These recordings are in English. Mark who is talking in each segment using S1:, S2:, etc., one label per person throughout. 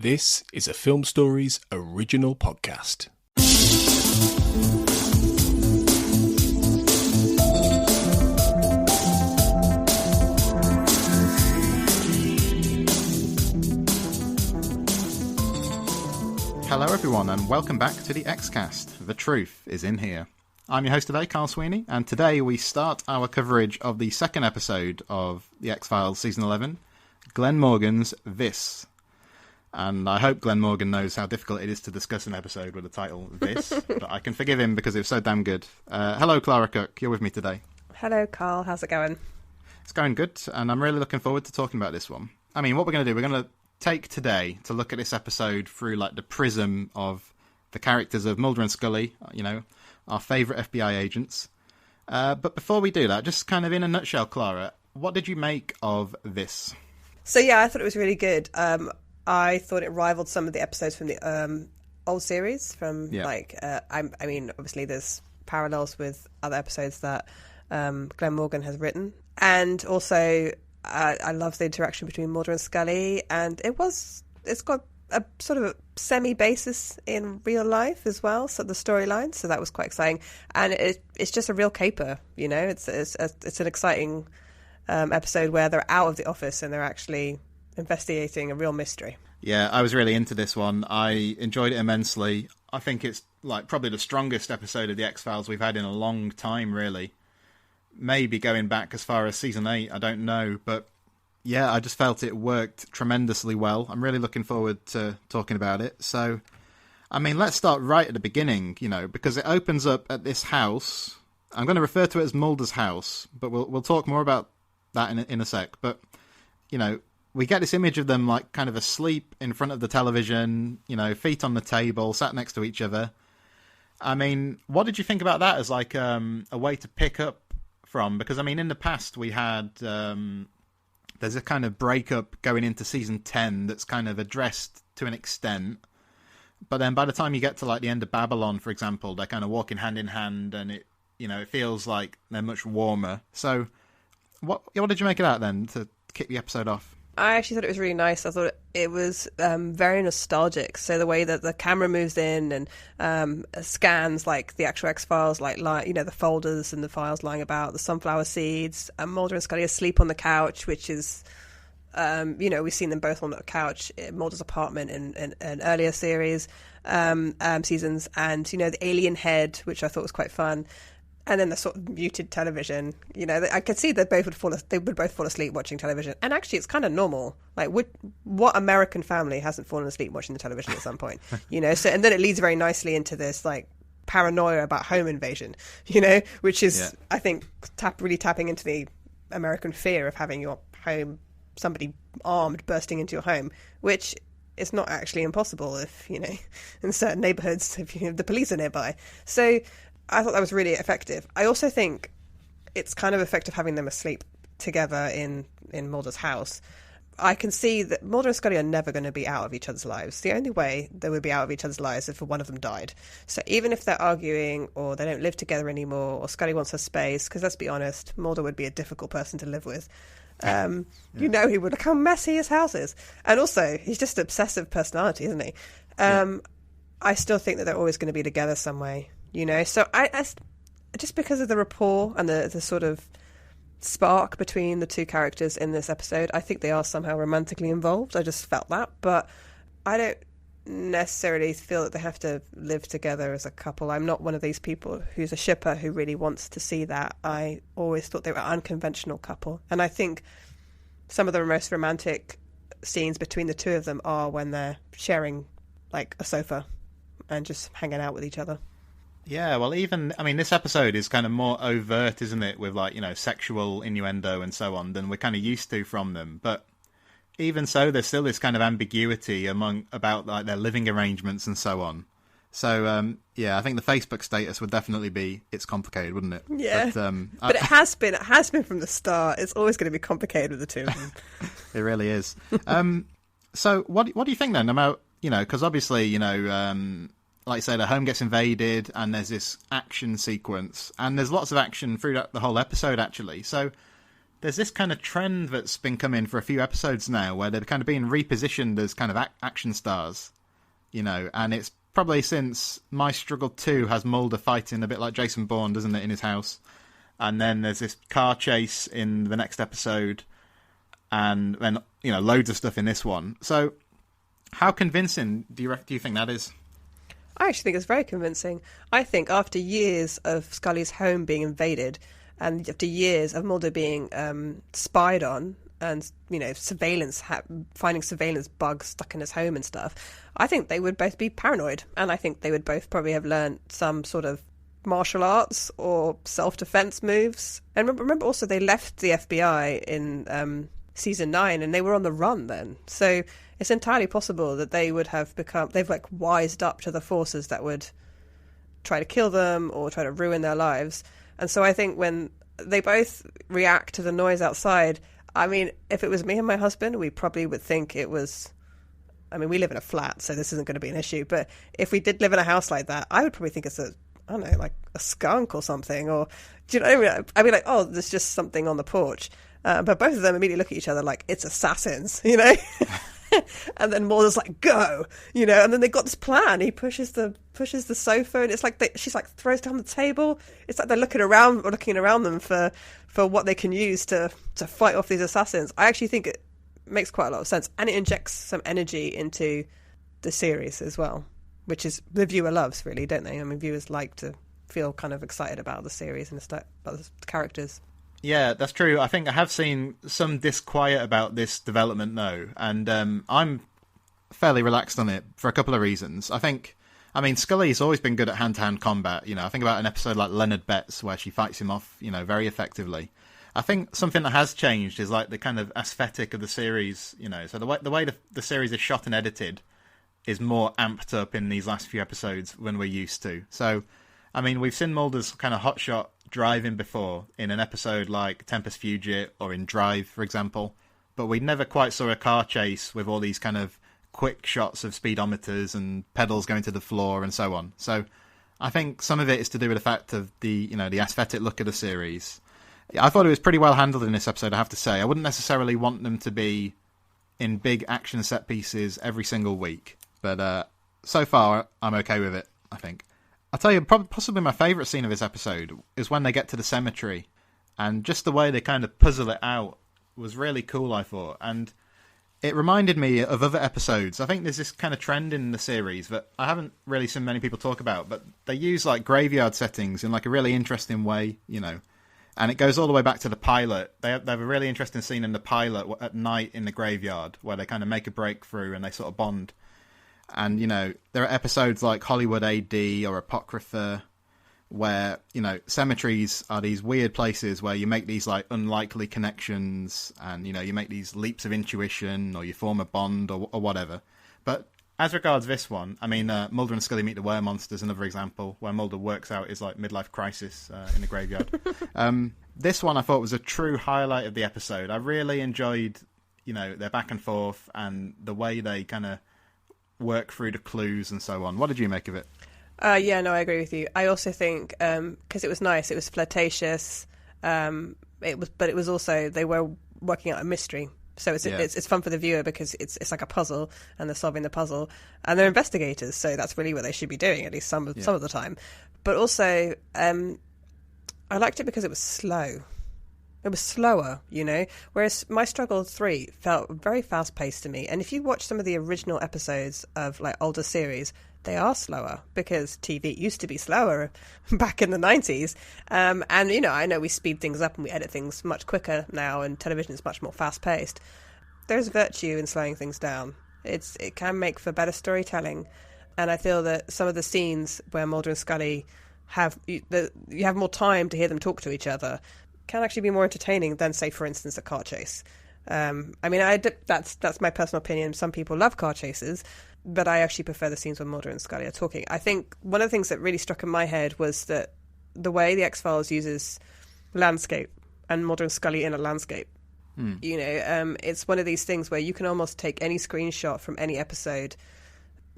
S1: This is a Film Stories original podcast.
S2: Hello everyone and welcome back to the X-Cast. The truth is in here. I'm your host today, Carl Sweeney, and today we start our coverage of the second episode of The X-Files Season 11, Glenn Morgan's This. And I hope Glenn Morgan knows how difficult it is to discuss an episode with the title This, but I can forgive him because it was so damn good. Hello Clara Cook, you're with me today.
S3: Hello Carl, how's it going?
S2: It's going good, and I'm really looking forward to talking about this one. I mean, what we're going to do, we're going to take today to look at this episode through like the prism of the characters of Mulder and Scully, you know, our favourite FBI agents. But before we do that, just kind of in a nutshell, Clara, what did you make of this?
S3: So yeah, I thought it was really good. I thought it rivaled some of the episodes from the old series. I mean, obviously there's parallels with other episodes that Glenn Morgan has written, and also I love the interaction between Mulder and Scully, and it's got a sort of a semi-basis in real life as well, so the storyline, so that was quite exciting, and it's just a real caper, you know. It's an exciting episode where they're out of the office and they're actually investigating a real mystery.
S2: Yeah, I was really into this one. I enjoyed it immensely. I think it's like probably the strongest episode of the X-Files we've had in a long time, really. Maybe going back as far as season 8, I don't know, but yeah, I just felt it worked tremendously well. I'm really looking forward to talking about it. So, I mean, let's start right at the beginning, you know, because it opens up at this house. I'm going to refer to it as Mulder's house, but we'll talk more about that in a sec. But, you know, we get this image of them like kind of asleep in front of the television, you know, feet on the table, sat next to each other. I mean, what did you think about that as like a way to pick up from? Because, I mean, in the past we had... there's a kind of breakup going into season 10 that's kind of addressed to an extent. But then by the time you get to like the end of Babylon, for example, they're kind of walking hand in hand, and it feels like they're much warmer. So what did you make of that then, to kick the episode off?
S3: I actually thought it was really nice. I thought it was very nostalgic. So the way that the camera moves in and scans like the actual X-Files, like you know, the folders and the files lying about, the sunflower seeds, and Mulder and Scully asleep on the couch, which is, you know, we've seen them both on the couch in Mulder's apartment in an earlier series, seasons, and, you know, the alien head, which I thought was quite fun. And then the sort of muted television, you know, I could see that they would both fall asleep watching television. And actually, it's kind of normal. Like, what American family hasn't fallen asleep watching the television at some point, you know? So, and then it leads very nicely into this like paranoia about home invasion, you know, which is, I think, really tapping into the American fear of having your home, somebody armed bursting into your home, which is not actually impossible if, you know, in certain neighborhoods, if the police are nearby. So I thought that was really effective. I also think it's kind of effective having them asleep together in Mulder's house. I can see that Mulder and Scully are never going to be out of each other's lives. The only way they would be out of each other's lives is if one of them died. So even if they're arguing or they don't live together anymore, or Scully wants her space, because let's be honest, Mulder would be a difficult person to live with. You know, he would look how messy his house is. And also, he's just an obsessive personality, isn't he? I still think that they're always going to be together some way. You know, so I just because of the rapport and the sort of spark between the two characters in this episode, I think they are somehow romantically involved. I just felt that, but I don't necessarily feel that they have to live together as a couple. I'm not one of these people who's a shipper who really wants to see that. I always thought they were an unconventional couple, and I think some of the most romantic scenes between the two of them are when they're sharing like a sofa and just hanging out with each other.
S2: Yeah, well, this episode is kind of more overt, isn't it, with like, you know, sexual innuendo and so on than we're kind of used to from them. But even so, there's still this kind of ambiguity about like their living arrangements and so on. So yeah, I think the Facebook status would definitely be it's complicated, wouldn't it?
S3: Yeah, but it has been from the start. It's always going to be complicated with the two of them.
S2: It really is. So what do you think then about, you know, because obviously, you know, like I say, the home gets invaded and there's this action sequence, and there's lots of action throughout the whole episode, actually. So there's this kind of trend that's been coming for a few episodes now where they're kind of being repositioned as kind of action stars, and it's probably since My Struggle 2 has Mulder fighting a bit like Jason Bourne, doesn't it, in his house? And then there's this car chase in the next episode, and then, loads of stuff in this one. So how convincing do you think that is?
S3: I actually think it's very convincing. I think after years of Scully's home being invaded, and after years of Mulder being spied on, and finding surveillance bugs stuck in his home and stuff, I think they would both be paranoid, and I think they would both probably have learned some sort of martial arts or self-defense moves. And remember also they left the FBI in season 9, and they were on the run then. So it's entirely possible that they've wised up to the forces that would try to kill them or try to ruin their lives. And so I think when they both react to the noise outside, I mean, if it was me and my husband, we probably would think it was... I mean, we live in a flat, so this isn't going to be an issue. But if we did live in a house like that, I would probably think it's like a skunk or something. Or, do you know what I mean? I'd be like, oh, there's just something on the porch. But both of them immediately look at each other like, it's assassins, And then Mulder's like, go, and then they've got this plan. He pushes the sofa, and it's like she's like throws down the table. It's like they're looking around them for what they can use to fight off these assassins. I actually think it makes quite a lot of sense, and it injects some energy into the series as well, which is the viewer loves, really, don't they? I mean, viewers like to feel kind of excited about the series and about the characters.
S2: Yeah, that's true. I think I have seen some disquiet about this development, though, and I'm fairly relaxed on it for a couple of reasons. I mean, Scully's always been good at hand-to-hand combat. I think about an episode like Leonard Betts, where she fights him off, very effectively. I think something that has changed is like the kind of aesthetic of the series, So the way the series is shot and edited is more amped up in these last few episodes than we're used to. So, I mean, we've seen Mulder's kind of hotshot driving before in an episode like Tempest Fugit or in Drive, for example, but we never quite saw a car chase with all these kind of quick shots of speedometers and pedals going to the floor and so on. So I think some of it is to do with the fact of the aesthetic look of the series. I thought it was pretty well handled in this episode, I have to say. I wouldn't necessarily want them to be in big action set pieces every single week, but so far I'm okay with it, I think. I'll tell you, possibly my favourite scene of this episode is when they get to the cemetery, and just the way they kind of puzzle it out was really cool, I thought, and it reminded me of other episodes. I think there's this kind of trend in the series that I haven't really seen many people talk about, but they use like graveyard settings in like a really interesting way, and it goes all the way back to the pilot. They have a really interesting scene in the pilot at night in the graveyard where they kind of make a breakthrough and they sort of bond. And, there are episodes like Hollywood AD or Apocrypha where, cemeteries are these weird places where you make these like unlikely connections and, you make these leaps of intuition or you form a bond or whatever. But as regards this one, I mean, Mulder and Scully meet the were-monsters, another example where Mulder works out his like midlife crisis in the graveyard. This one I thought was a true highlight of the episode. I really enjoyed, their back and forth and the way they kind of work through the clues and so on. What did you make of it?
S3: Yeah, no, I agree with you. I also think because it was nice, it was flirtatious. It was also they were working out a mystery, so it's fun for the viewer because it's like a puzzle and they're solving the puzzle and they're investigators, so that's really what they should be doing at least some of the time. But also, I liked it because it was slow. It was slower, whereas My Struggle 3 felt very fast-paced to me. And if you watch some of the original episodes of like older series, they are slower because TV used to be slower back in the 90s. And, I know we speed things up and we edit things much quicker now and television is much more fast-paced. There's virtue in slowing things down. It can make for better storytelling. And I feel that some of the scenes where Mulder and Scully you have more time to hear them talk to each other can actually be more entertaining than, say, for instance, a car chase. I mean, that's my personal opinion. Some people love car chases, but I actually prefer the scenes when Mulder and Scully are talking. I think one of the things that really struck in my head was that the way the X-Files uses landscape and Mulder and Scully in a landscape. It's one of these things where you can almost take any screenshot from any episode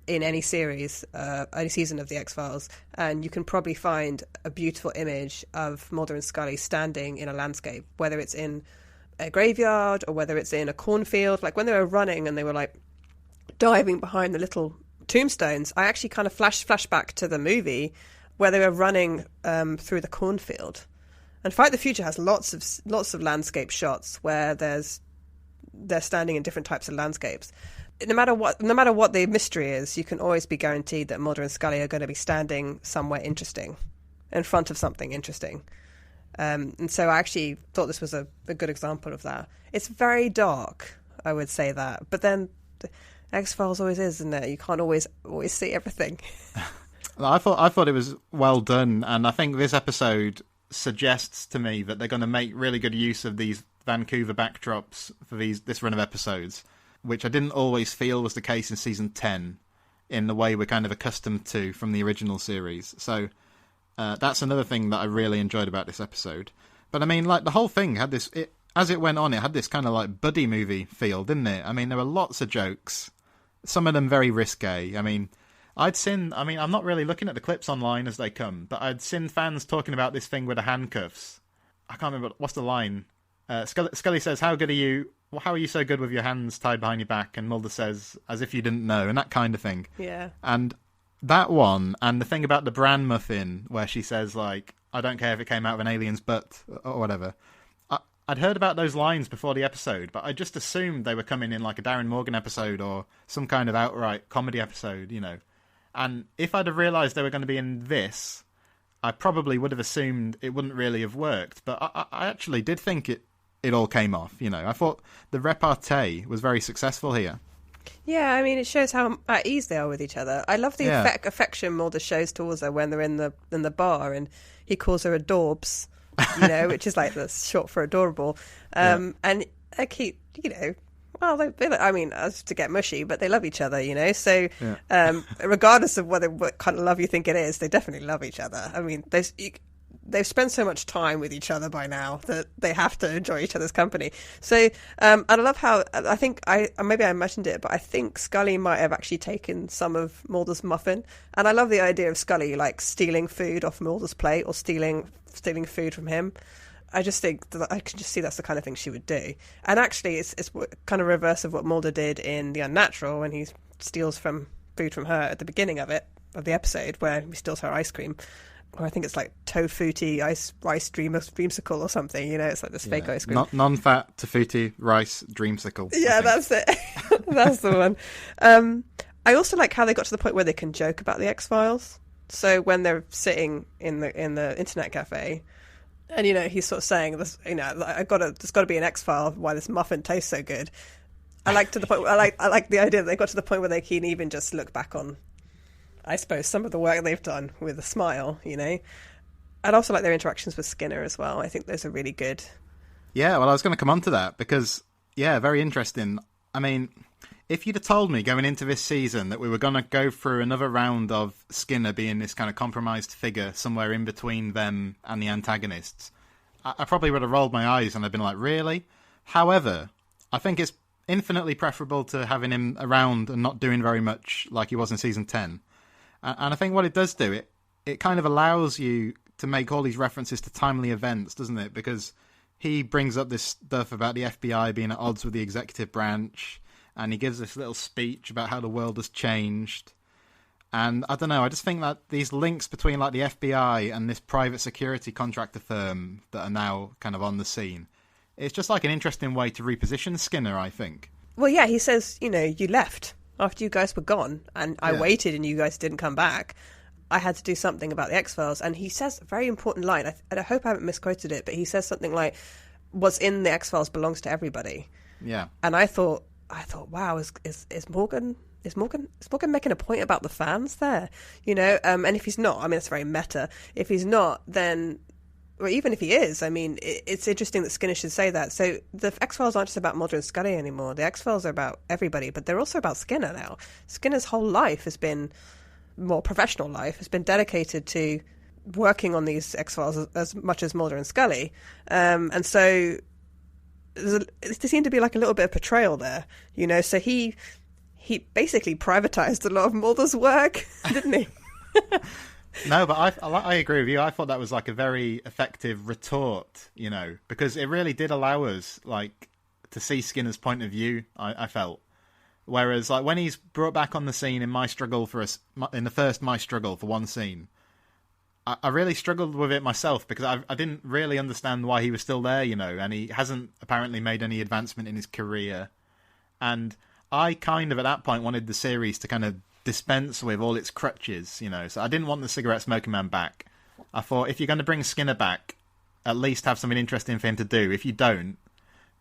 S3: in any series, any season of the X-Files, and you can probably find a beautiful image of Mulder and Scully standing in a landscape, whether it's in a graveyard or whether it's in a cornfield. Like when they were running and they were like diving behind the little tombstones, I actually kind of flash back to the movie where they were running through the cornfield. And Fight the Future has lots of landscape shots where they're standing in different types of landscapes. No matter what the mystery is, you can always be guaranteed that Mulder and Scully are going to be standing somewhere interesting, in front of something interesting. And so I actually thought this was a good example of that. It's very dark, I would say that. But then X-Files always is, isn't it? You can't always see everything.
S2: I thought it was well done, and I think this episode suggests to me that they're going to make really good use of these Vancouver backdrops for this run of episodes, which I didn't always feel was the case in season 10 in the way we're kind of accustomed to from the original series. So that's another thing that I really enjoyed about this episode. But I mean, like, the whole thing had this, as it went on, it had this kind of like buddy movie feel, didn't it? I mean, there were lots of jokes, some of them very risque. I mean, I'm not really looking at the clips online as they come, but I'd seen fans talking about this thing with the handcuffs. I can't remember, what's the line? Scully says, how are you so good with your hands tied behind your back? And Mulder says, as if you didn't know, and that kind of thing.
S3: Yeah.
S2: And that one, and the thing about the bran muffin, where she says, like, I don't care if it came out of an alien's butt, or whatever. I'd heard about those lines before the episode, but I just assumed they were coming in like a Darren Morgan episode, or some kind of outright comedy episode, you know. And if I'd have realised they were going to be in this, I probably would have assumed it wouldn't really have worked. But I actually did think it all came off, you know. I thought the repartee was very successful here.
S3: Yeah, I mean, it shows how at ease they are with each other. I love the affection Mulder shows towards her when they're in the bar, and he calls her adorbs, you know, which is like the short for adorable. And they keep, you know, well, I mean, as to get mushy, but they love each other, you know. So, regardless of what kind of love you think it is, they definitely love each other. I mean, they've spent so much time with each other by now that they have to enjoy each other's company. So, and I love how I think maybe I mentioned it, but I think Scully might have actually taken some of Mulder's muffin, and I love the idea of Scully like stealing food off Mulder's plate or stealing food from him. I just think that I can just see that's the kind of thing she would do. And actually, it's kind of reverse of what Mulder did in The Unnatural when he steals food from her at the beginning of the episode, where he steals her ice cream. Or I think it's like tofuti rice dreamsicle or something. You know, it's like this fake ice cream.
S2: Non-fat tofuti rice dreamsicle.
S3: Yeah, that's it. That's the one. I also like how they got to the point where they can joke about the X-Files. So when they're sitting in the internet cafe, and you know he's sort of saying this, you know, there's got to be an X-File of why this muffin tastes so good. I like the idea that they got to the point where they can even just look back on, I suppose, some of the work they've done with a smile, you know. I'd also like their interactions with Skinner as well. I think those are really good.
S2: Yeah, well, I was going to come on to that because, yeah, very interesting. I mean, if you'd have told me going into this season that we were going to go through another round of Skinner being this kind of compromised figure somewhere in between them and the antagonists, I probably would have rolled my eyes and I'd been like, really? However, I think it's infinitely preferable to having him around and not doing very much like he was in season 10. And I think what it does do, it kind of allows you to make all these references to timely events, doesn't it? Because he brings up this stuff about the FBI being at odds with the executive branch, and he gives this little speech about how the world has changed. And I don't know, I just think that these links between like the FBI and this private security contractor firm that are now kind of on the scene, it's just like an interesting way to reposition Skinner, I think.
S3: Well, yeah, he says, you know, you left after you guys were gone, and I waited and you guys didn't come back. I had to do something about the X-Files. And he says a very important line. I hope I haven't misquoted it, but he says something like, what's in the X-Files belongs to everybody.
S2: Yeah.
S3: And I thought, wow, is Morgan making a point about the fans there? You know, and if he's not, I mean, it's very meta. If he's not, then, or even if he is, I mean, it's interesting that Skinner should say that. So the X-Files aren't just about Mulder and Scully anymore. The X-Files are about everybody, but they're also about Skinner now. Skinner's whole life has been, more professional life, has been dedicated to working on these X-Files as much as Mulder and Scully. And so there seemed to be like a little bit of betrayal there, you know. So he basically privatized a lot of Mulder's work, didn't he?
S2: No, but I agree with you. I thought that was like a very effective retort, because it really did allow us like to see Skinner's point of view. I felt, whereas like when he's brought back on the scene in in the first My Struggle for one scene, I really struggled with it myself because I didn't really understand why he was still there, and he hasn't apparently made any advancement in his career, and I kind of at that point wanted the series to kind of dispense with all its crutches, so I didn't want the cigarette smoking man back. I thought if you're going to bring Skinner back, at least have something interesting for him to do. If you don't,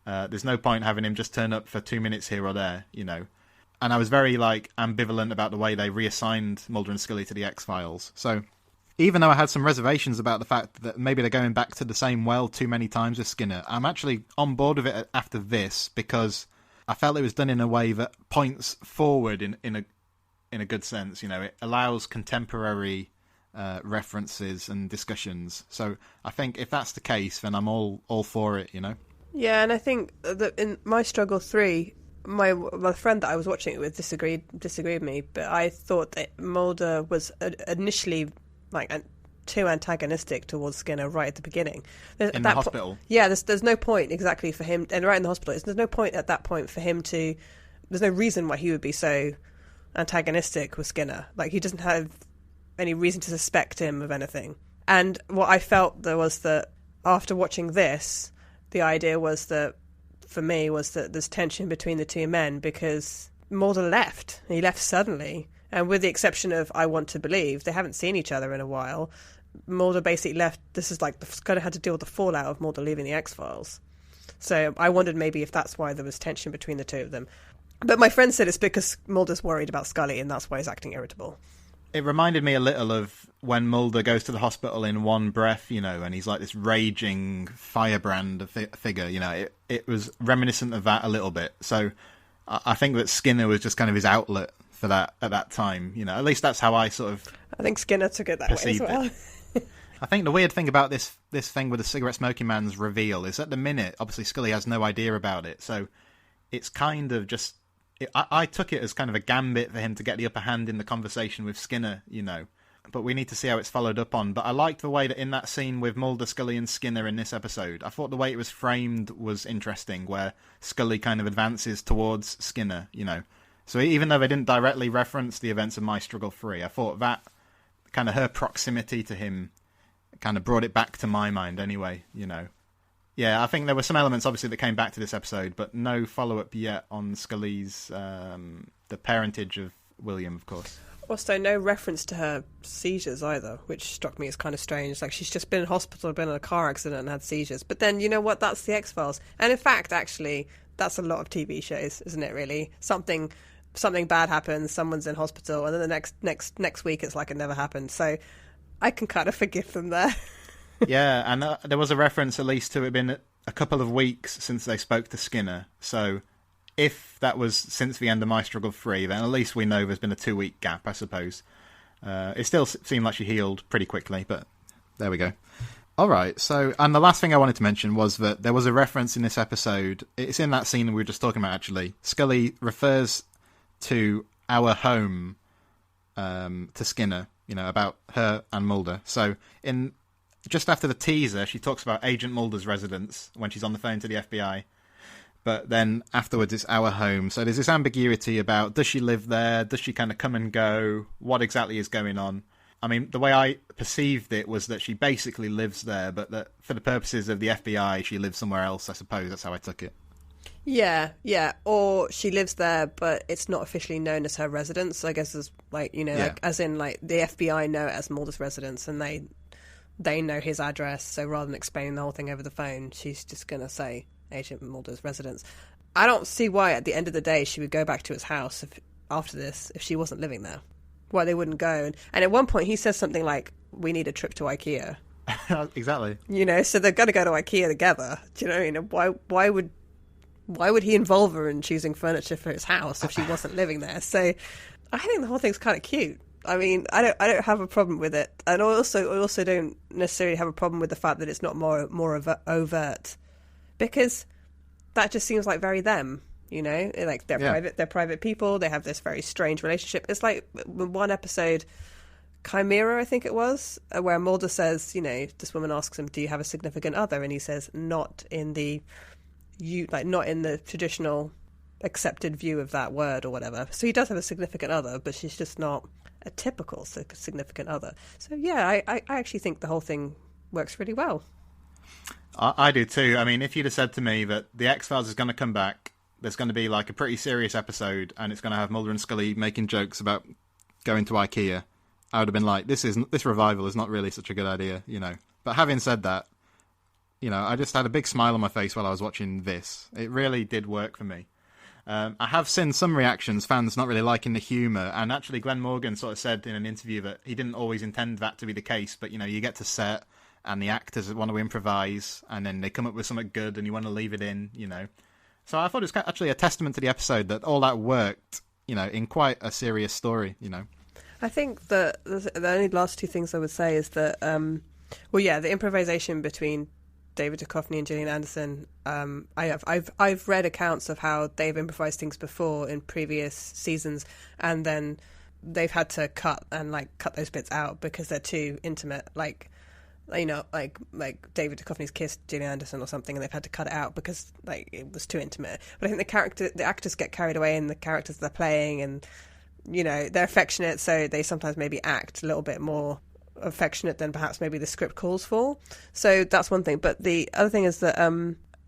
S2: there's no point having him just turn up for 2 minutes here or there, and I was very like ambivalent about the way they reassigned Mulder and Scully to the X-Files. So even though I had some reservations about the fact that maybe they're going back to the same well too many times with Skinner, I'm actually on board with it after this because I felt it was done in a way that points forward in a good sense. It allows contemporary references and discussions. So I think if that's the case, then I'm all for it.
S3: Yeah, and I think that in My Struggle 3, my friend that I was watching it with disagreed with me, but I thought that Mulder was initially like too antagonistic towards Skinner right at the beginning.
S2: In the hospital.
S3: Yeah, there's no point exactly for him, and right in the hospital, there's no point at that point for him to. There's no reason why he would be so antagonistic with Skinner. Like, he doesn't have any reason to suspect him of anything. And what I felt there was that after watching this, the idea was that, for me, was that there's tension between the two men because Mulder left. He left suddenly. And with the exception of I Want to Believe, they haven't seen each other in a while. Mulder basically left. This is like Scully had to deal with the fallout of Mulder leaving the X-Files. So I wondered maybe if that's why there was tension between the two of them. But my friend said it's because Mulder's worried about Scully and that's why he's acting irritable.
S2: It reminded me a little of when Mulder goes to the hospital in one breath, and he's like this raging firebrand figure, It was reminiscent of that a little bit. So I think that Skinner was just kind of his outlet for that at that time, At least that's how I sort of
S3: I think Skinner took it that way as well.
S2: I think the weird thing about this thing with the cigarette smoking man's reveal is at the minute, obviously Scully has no idea about it, so it's kind of just... I took it as kind of a gambit for him to get the upper hand in the conversation with Skinner, But we need to see how it's followed up on. But I liked the way that in that scene with Mulder, Scully and Skinner in this episode, I thought the way it was framed was interesting, where Scully kind of advances towards Skinner, So even though they didn't directly reference the events of My Struggle 3, I thought that kind of her proximity to him kind of brought it back to my mind anyway, Yeah, I think there were some elements, obviously, that came back to this episode, but no follow-up yet on Scully's, the parentage of William, of course.
S3: Also, no reference to her seizures either, which struck me as kind of strange. Like, she's just been in hospital, been in a car accident and had seizures. But then, you know what? That's the X-Files. And in fact, actually, that's a lot of TV shows, isn't it, really? Something bad happens, someone's in hospital, and then the next week it's like it never happened. So I can kind of forgive them there.
S2: Yeah, and there was a reference at least to it been a couple of weeks since they spoke to Skinner. So if that was since the end of My Struggle 3, then at least we know there's been a 2-week gap, I suppose. It still seemed like she healed pretty quickly, but there we go. All right, so, and the last thing I wanted to mention was that there was a reference in this episode. It's in that scene we were just talking about, actually. Scully refers to our home to Skinner, about her and Mulder. So just after the teaser, she talks about Agent Mulder's residence when she's on the phone to the FBI. But then afterwards, it's our home. So there's this ambiguity about, does she live there? Does she kind of come and go? What exactly is going on? I mean, the way I perceived it was that she basically lives there, but that for the purposes of the FBI, she lives somewhere else, I suppose. That's how I took it.
S3: Yeah. Or she lives there, but it's not officially known as her residence. I guess as like as in like the FBI know it as Mulder's residence, and they know his address. So rather than explaining the whole thing over the phone, she's just gonna say Agent Mulder's residence. I don't see why at the end of the day she would go back to his house after this if she wasn't living there. Why they wouldn't go. And at one point he says something like, "We need a trip to IKEA."
S2: Exactly.
S3: So they're going to go to IKEA together. Do you know? Why would he involve her in choosing furniture for his house if she wasn't living there? So I think the whole thing's kind of cute. I mean, I don't have a problem with it, and I also don't necessarily have a problem with the fact that it's not more overt, because that just seems like very them. Like they're private people. They have this very strange relationship. It's like one episode Chimera, I think it was, where Mulder says, this woman asks him, do you have a significant other? And he says, not in the traditional accepted view of that word or whatever. So he does have a significant other, but she's just not a typical significant other. So yeah, I actually think the whole thing works really well.
S2: I do too. I mean, if you'd have said to me that the X-Files is going to come back, there's going to be like a pretty serious episode, and it's going to have Mulder and Scully making jokes about going to IKEA, I would have been like, this revival is not really such a good idea, But having said that, I just had a big smile on my face while I was watching this. It really did work for me. I have seen some reactions, fans not really liking the humour, and actually Glenn Morgan sort of said in an interview that he didn't always intend that to be the case, but, you get to set, and the actors want to improvise, and then they come up with something good, and you want to leave it in, So I thought it was actually a testament to the episode that all that worked, in quite a serious story,
S3: I think that the only last two things I would say is that, the improvisation between David Duchovny and Gillian Anderson. I've read accounts of how they've improvised things before in previous seasons, and then they've had to cut those bits out because they're too intimate. Like David Duchovny's kissed Gillian Anderson or something, and they've had to cut it out because it was too intimate. But I think the actors get carried away in the characters they're playing, and they're affectionate, so they sometimes maybe act a little bit more affectionate than perhaps maybe the script calls for. So that's one thing. But the other thing is that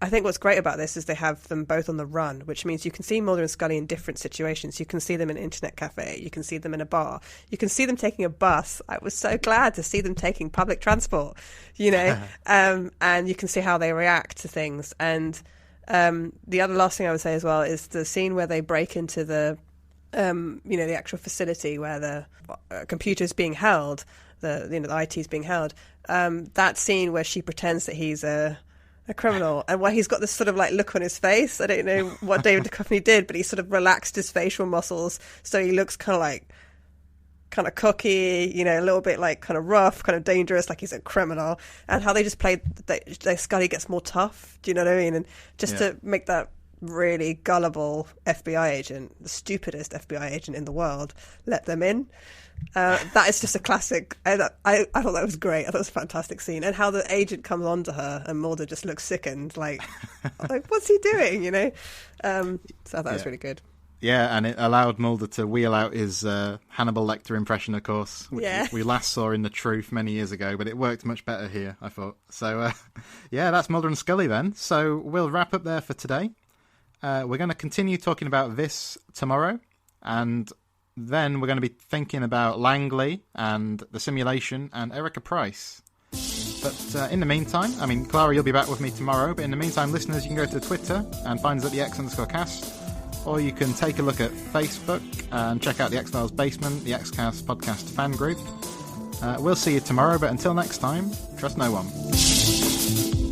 S3: I think what's great about this is they have them both on the run, which means you can see Mulder and Scully in different situations. You can see them in an internet cafe. You can see them in a bar. You can see them taking a bus. I was so glad to see them taking public transport, and you can see how they react to things. And the other last thing I would say as well is the scene where they break into the the actual facility where the computer is being held, the IT is being held. That scene where she pretends that he's a criminal, and where he's got this sort of look on his face. I don't know what David Duchovny did, but he sort of relaxed his facial muscles so he looks kind of cocky, a little bit kind of rough, kind of dangerous, like he's a criminal. And how they just played that Scully gets more tough. Do you know what I mean? And just to make that really gullible FBI agent, the stupidest FBI agent in the world, let them in. That is just a classic. I thought that was great. I thought it was a fantastic scene. And how the agent comes on to her and Mulder just looks sickened, like what's he doing, So I thought that was really good.
S2: Yeah, and it allowed Mulder to wheel out his Hannibal Lecter impression, of course, which we last saw in The Truth many years ago, but it worked much better here, I thought. So, that's Mulder and Scully then. So we'll wrap up there for today. We're going to continue talking about this tomorrow, and then we're going to be thinking about Langley and The Simulation and Erica Price. But in the meantime, Clara, you'll be back with me tomorrow, but in the meantime, listeners, you can go to Twitter and find us at the X_cast, or you can take a look at Facebook and check out the X-Files Basement, the Xcast podcast fan group. We'll see you tomorrow, but until next time, trust no one.